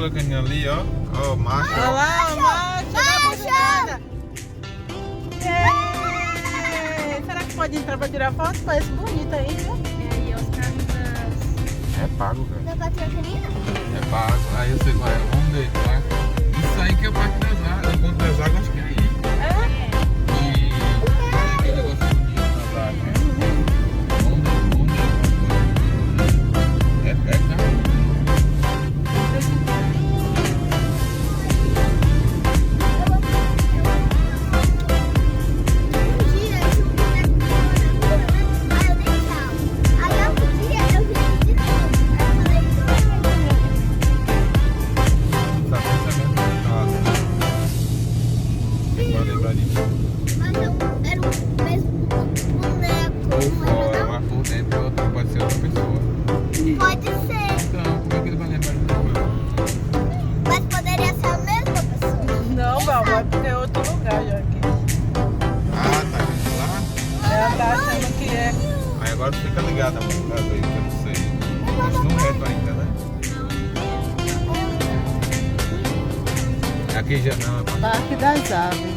outra caninha ali, ó. Ó, macho. Olha lá, o macho da buzinada. Será que pode entrar pra tirar foto? Parece bonito aí, né? E aí, os carros das... É pago, cara. Da patrocinina? É pago. Aí eu sei qual é. Vamos ver, tá? Isso aí que é o Parque das Águas. O Ponto das Águas, acho que é aí. E aquele negócio bonito das águas, né? Vamos ver. É caro. Tá pensamento de casa. Tem que lembrar disso. Ou fora, mas por dentro outra, pode ser outra pessoa. Pode ser, Então, como é que ele vai lembrar disso? mas poderia ser a mesma pessoa. Não, Val, é porque é outro lugar já aqui. Ah, tá vendo lá? Ela tá achando que é. Aí agora tu fica ligado, amor, pra ver, que eu não sei. Isso não é reto ainda, né? Aqui já não, é pra... Parque das Aves aqui.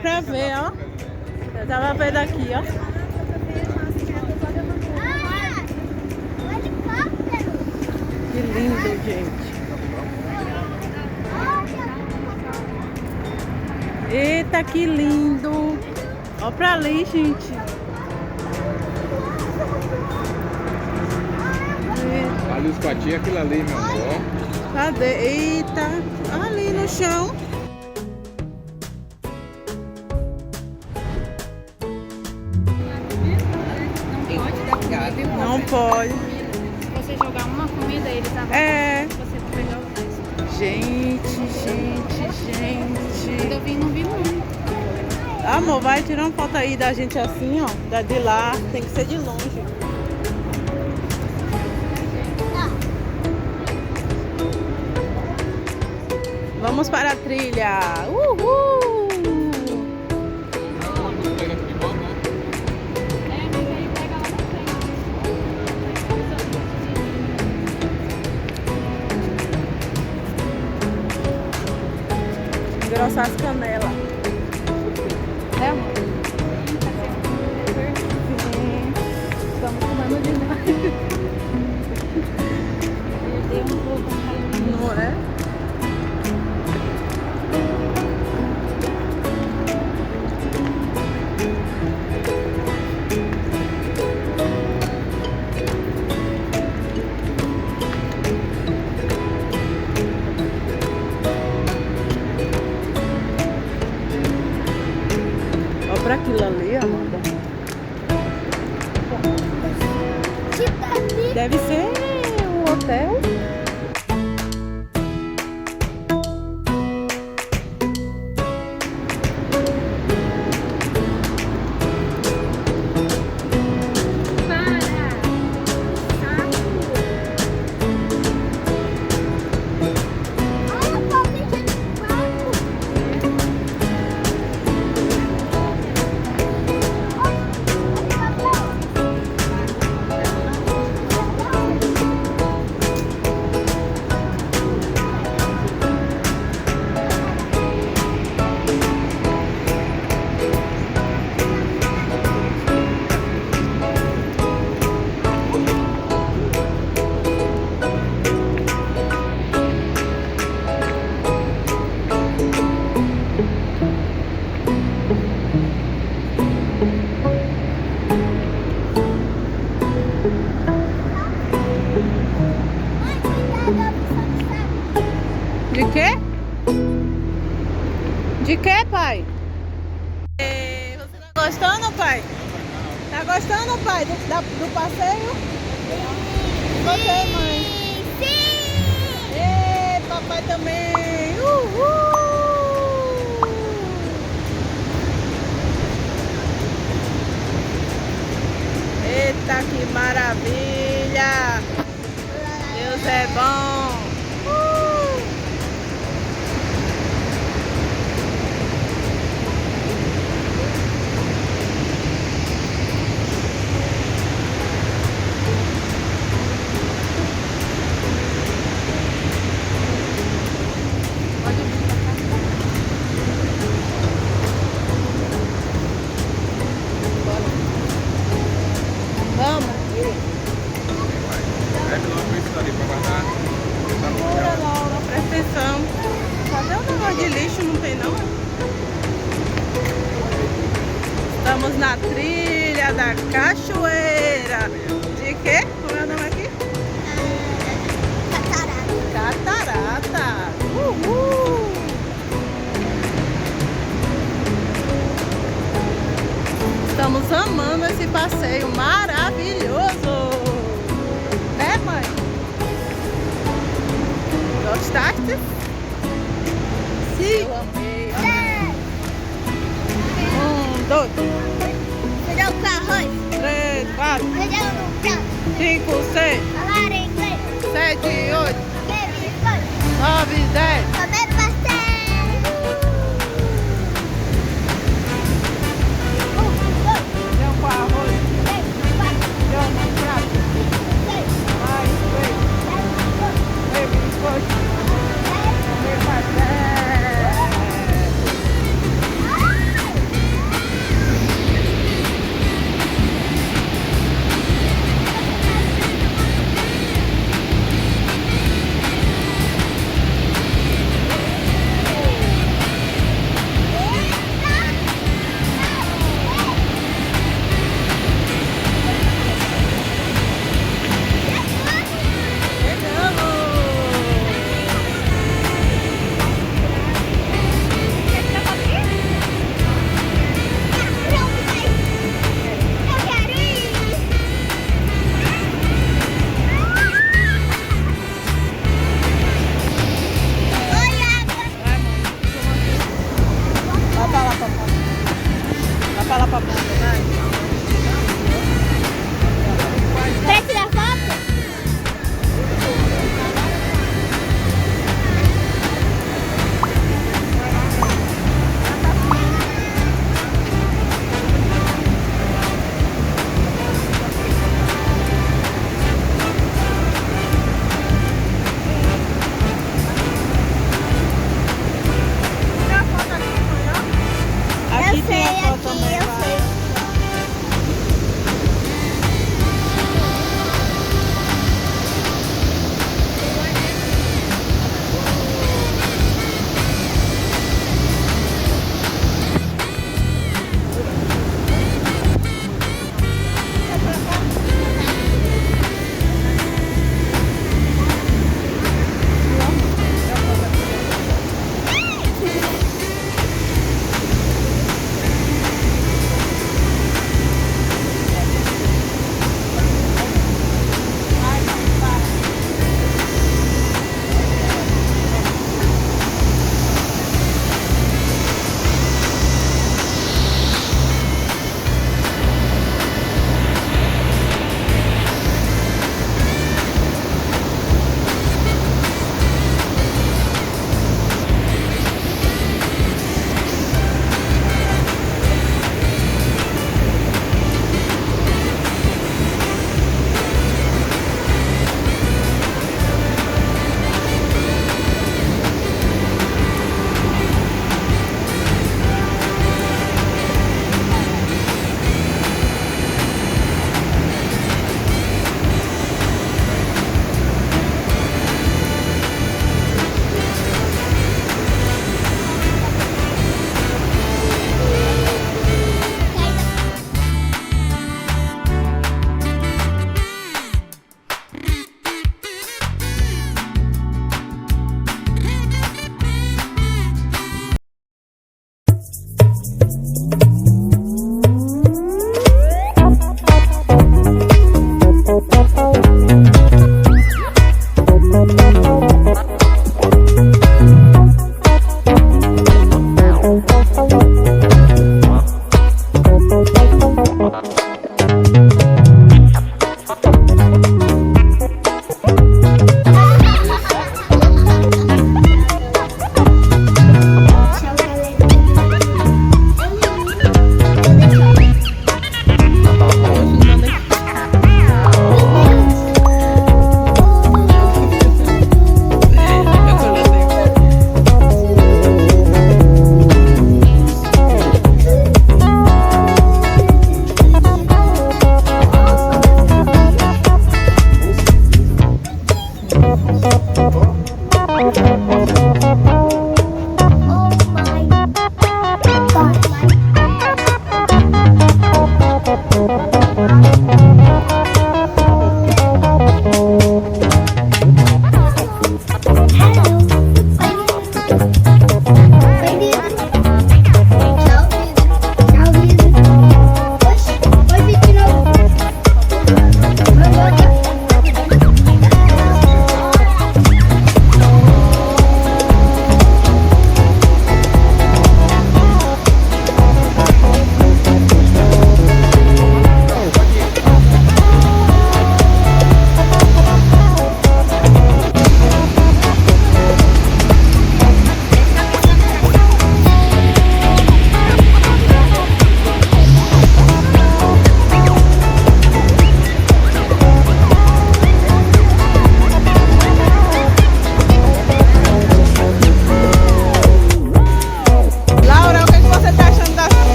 pra ver, ó. Eu tava vendo aqui, ó. Um helicóptero. Que lindo, gente. Eita, que lindo. Ó pra ali, gente. Ali os patinhos, aquilo ali, meu amor. Cadê? Eita, ali no chão. Não pode. Se você jogar uma comida, ele tá voltando. É. Você vai pegar o resto. Gente. Quando eu vim, não vi muito. Amor, vai tirar uma foto aí da gente assim, ó. Da de lá, tem que ser de longe. Vamos para a trilha. Uhul! É, mas aí pega lá na frente. Engrossar as canelas. É, amor? Sim. Estamos comendo demais. Deu um pouco. Não é? Olha pra aquilo ali, Amanda. Deve ser o hotel. De quê? De quê, pai? Você tá gostando, pai? Tá gostando, pai, do passeio? Você, mãe? Sim! Ei, papai também! Uhul! Eita, que maravilha! Deus é bom! Vamos! Pega logo isso ali pra guardar. Segura, Laura, presta atenção. Cadê o negócio de lixo? Não tem não? Estamos na trilha da cachoeira. De quê? Como é o nome aqui? Catarata. Uhul! Estamos amando esse passeio maravilhoso. Né, mãe? Gostaste? Sim. Eu amei. 1, 2, Feijão com arroz. 3, 4, Feijão no prato. 5, 6, Falar em inglês. 7, 8, Bebe coisa. 9, 10. Comer pastel. Feijão com arroz. Feijão no prato. Mais 3. Bebe coisa. Comer pastel.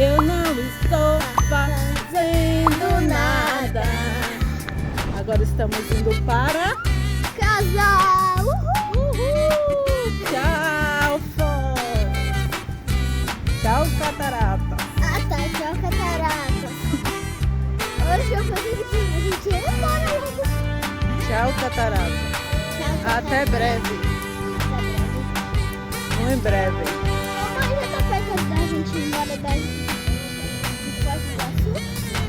Eu não estou fazendo nada. Agora estamos indo para Casal! Tchau, Foz. Tchau, Catarata. Ah tá, tchau, catarata. Hoje eu vou fazer que a gente ia embora logo. Tchau, Catarata. Tchau, Até breve. Muito em breve. Mamãe, já tá perto da gente ir embora do Foz do Iguaçu?